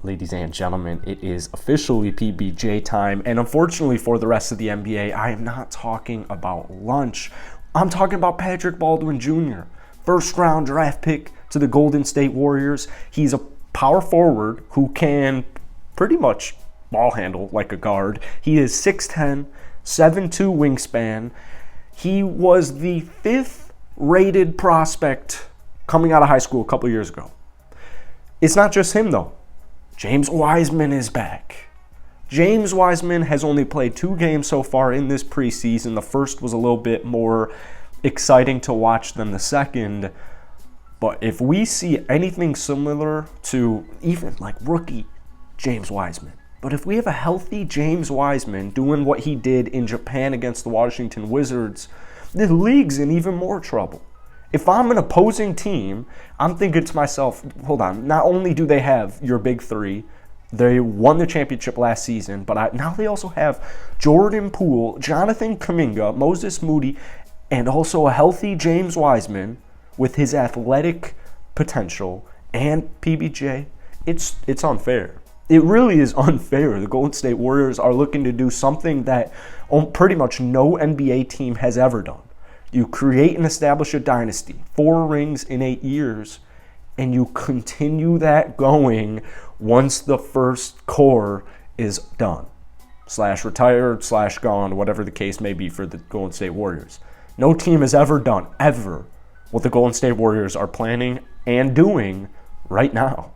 ladies and gentlemen, it is officially PBJ time, and unfortunately for the rest of the NBA, I am not talking about lunch. I'm talking about Patrick Baldwin Jr., first-round draft pick to the Golden State Warriors. He's a power forward who can pretty much ball handle like a guard. He is 6'10", 7'2" wingspan. He was the 5th rated prospect coming out of high school a couple years ago. It's not just him, though. James Wiseman is back. James Wiseman has only played 2 games so far in this preseason. The first was a little bit more exciting to watch than the second. But if we see anything similar to even like rookie James Wiseman, but if we have a healthy James Wiseman doing what he did in Japan against the Washington Wizards, the league's in even more trouble. If I'm an opposing team, I'm thinking to myself, hold on, not only do they have your big 3, they won the championship last season, but now they also have Jordan Poole, Jonathan Kuminga, Moses Moody, and also a healthy James Wiseman with his athletic potential and PBJ. It's unfair. It really is unfair. The Golden State Warriors are looking to do something that pretty much no NBA team has ever done. You create and establish a dynasty, 4 rings in 8 years, and you continue that going once the first core is done, /retired, /gone, whatever the case may be for the Golden State Warriors. No team has ever done, ever, what the Golden State Warriors are planning and doing right now.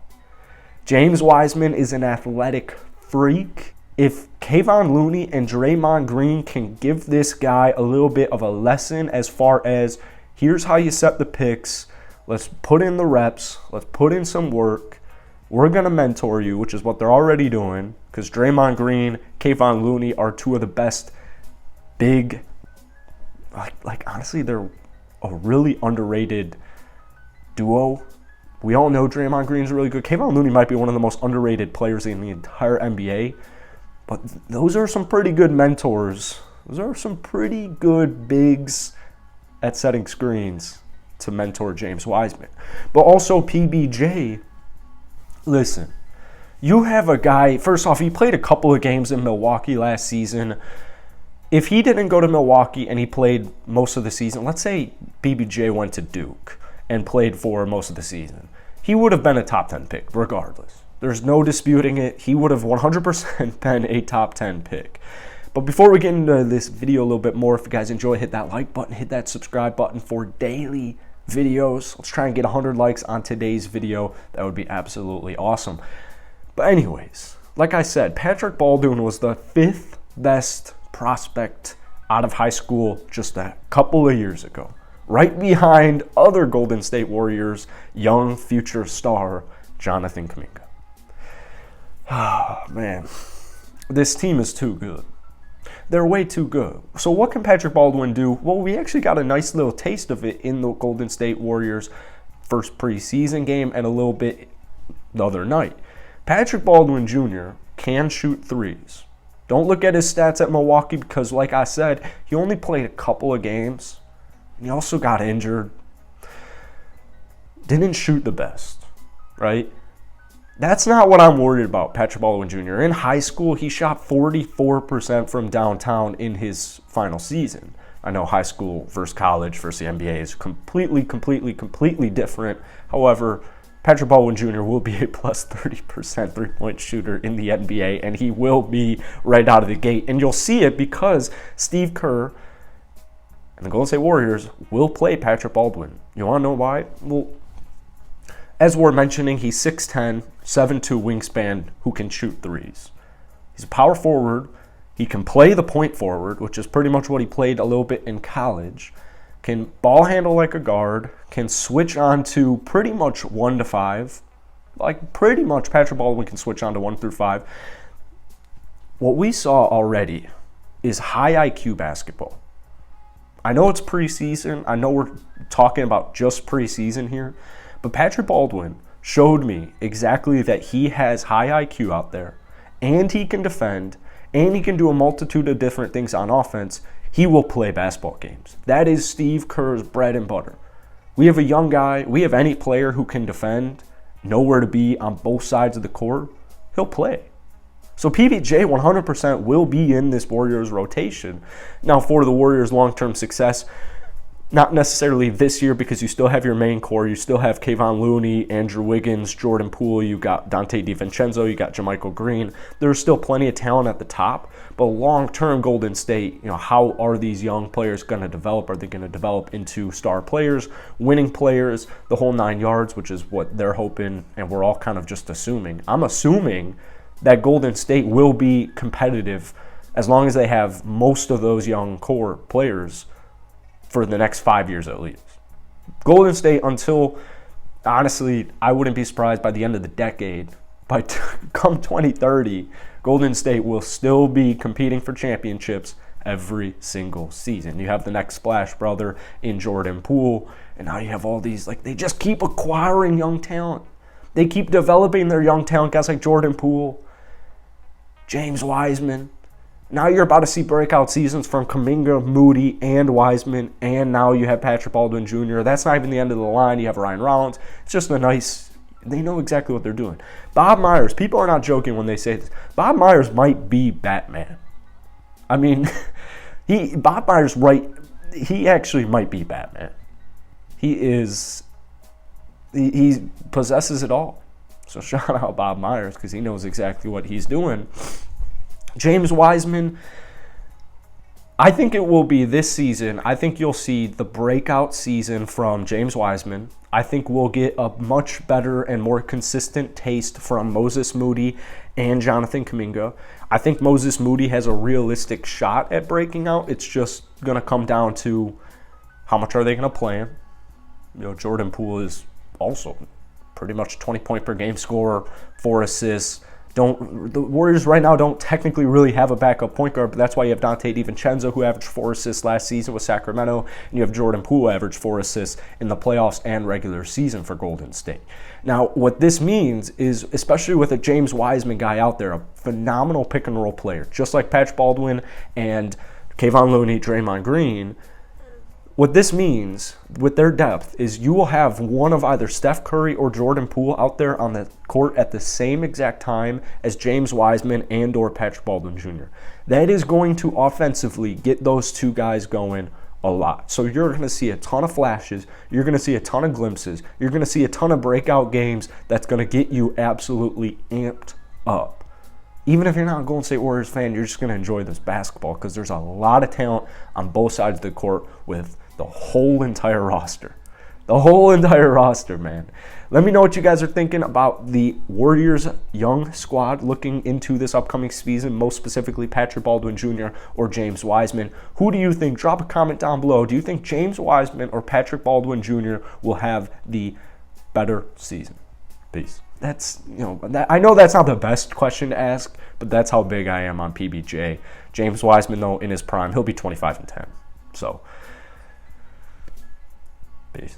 James Wiseman is an athletic freak. If Kevon Looney and Draymond Green can give this guy a little bit of a lesson as far as here's how you set the picks, let's put in the reps, let's put in some work, we're going to mentor you, which is what they're already doing, because Draymond Green, Kevon Looney are 2 of the best big, like honestly, they're a really underrated duo. We all know Draymond Green's really good. Kevon Looney might be one of the most underrated players in the entire NBA. But those are some pretty good mentors. Those are some pretty good bigs at setting screens to mentor James Wiseman. But also PBJ, listen, you have a guy, first off, he played a couple of games in Milwaukee last season. If he didn't go to Milwaukee and he played most of the season, let's say PBJ went to Duke and played for most of the season, he would have been a top 10 pick regardless. There's no disputing it. He would have 100% been a top 10 pick. But before we get into this video a little bit more, if you guys enjoy, hit that like button, hit that subscribe button for daily videos. Let's try and get 100 likes on today's video. That would be absolutely awesome. But anyways, like I said, Patrick Baldwin was the 5th best prospect out of high school just a couple of years ago, right behind other Golden State Warriors young future star Jonathan Kuminga. Oh, man, this team is too good. They're way too good. So what can Patrick Baldwin do? Well, we actually got a nice little taste of it in the Golden State Warriors' first preseason game and a little bit the other night. Patrick Baldwin Jr. can shoot threes. Don't look at his stats at Milwaukee because, like I said, he only played a couple of games. He also got injured. Didn't shoot the best, right? That's not what I'm worried about, Patrick Baldwin Jr. In high school, he shot 44% from downtown in his final season. I know high school versus college versus the NBA is completely different. However, Patrick Baldwin Jr. will be a plus 30% three-point shooter in the NBA, and he will be right out of the gate. And you'll see it because Steve Kerr and the Golden State Warriors will play Patrick Baldwin. You want to know why? Well, as we're mentioning, he's 6'10", 7'2" wingspan who can shoot threes. He's a power forward. He can play the point forward, which is pretty much what he played a little bit in college. Can ball handle like a guard. Can switch on to pretty much 1 to 5. Like pretty much Patrick Baldwin can switch on to 1 through 5. What we saw already is high IQ basketball. I know it's preseason. I know we're talking about just preseason here. But Patrick Baldwin showed me exactly that he has high IQ out there, and he can defend, and he can do a multitude of different things on offense. He will play basketball games. That is Steve Kerr's bread and butter. We have a young guy. We have any player who can defend, know where to be on both sides of the court. he'll play. So PBJ 100% will be in this Warriors rotation. Now, for the Warriors' long-term success, not necessarily this year, because you still have your main core. You still have Kevon Looney, Andrew Wiggins, Jordan Poole. You got Dante DiVincenzo. You got JaMychal Green. There's still plenty of talent at the top. But long-term, Golden State, how are these young players going to develop? Are they going to develop into star players, winning players, the whole 9 yards, which is what they're hoping, and we're all kind of just assuming. I'm assuming that Golden State will be competitive as long as they have most of those young core players for the next 5 years at least. Golden State, until, honestly, I wouldn't be surprised by the end of the decade, by come 2030, Golden State will still be competing for championships every single season. You have the next splash brother in Jordan Poole, and now you have all these, they just keep acquiring young talent. They keep developing their young talent, guys like Jordan Poole, James Wiseman. Now you're about to see breakout seasons from Kuminga, Moody, and Wiseman, and now you have Patrick Baldwin Jr. That's not even the end of the line. You have Ryan Rollins. It's just they know exactly what they're doing. Bob Myers, people are not joking when they say this. Bob Myers might be Batman. I mean, Bob Myers, he actually might be Batman. He possesses it all. So shout out Bob Myers, because he knows exactly what he's doing. James Wiseman, I think it will be this season. I think you'll see the breakout season from James Wiseman. I think we'll get a much better and more consistent taste from Moses Moody and Jonathan Kuminga. I think Moses Moody has a realistic shot at breaking out. It's just going to come down to how much are they going to play him. Jordan Poole is also pretty much 20-point per game scorer, 4 assists. The Warriors right now don't technically really have a backup point guard, but that's why you have Dante DiVincenzo, who averaged 4 assists last season with Sacramento, and you have Jordan Poole, who averaged 4 assists in the playoffs and regular season for Golden State. Now, what this means is, especially with a James Wiseman guy out there, a phenomenal pick-and-roll player, just like Patrick Baldwin and Kevon Looney, Draymond Green. What this means with their depth is you will have one of either Steph Curry or Jordan Poole out there on the court at the same exact time as James Wiseman and or Patrick Baldwin Jr. That is going to offensively get those two guys going a lot. So you're going to see a ton of flashes. You're going to see a ton of glimpses. You're going to see a ton of breakout games that's going to get you absolutely amped up. Even if you're not a Golden State Warriors fan, you're just going to enjoy this basketball because there's a lot of talent on both sides of the court with the whole entire roster. The whole entire roster, man. Let me know what you guys are thinking about the Warriors' young squad looking into this upcoming season, most specifically Patrick Baldwin Jr. or James Wiseman. Who do you think? Drop a comment down below. Do you think James Wiseman or Patrick Baldwin Jr. will have the better season? Peace. I know that's not the best question to ask, but that's how big I am on PBJ. James Wiseman, though, in his prime, he'll be 25-10. So, peace.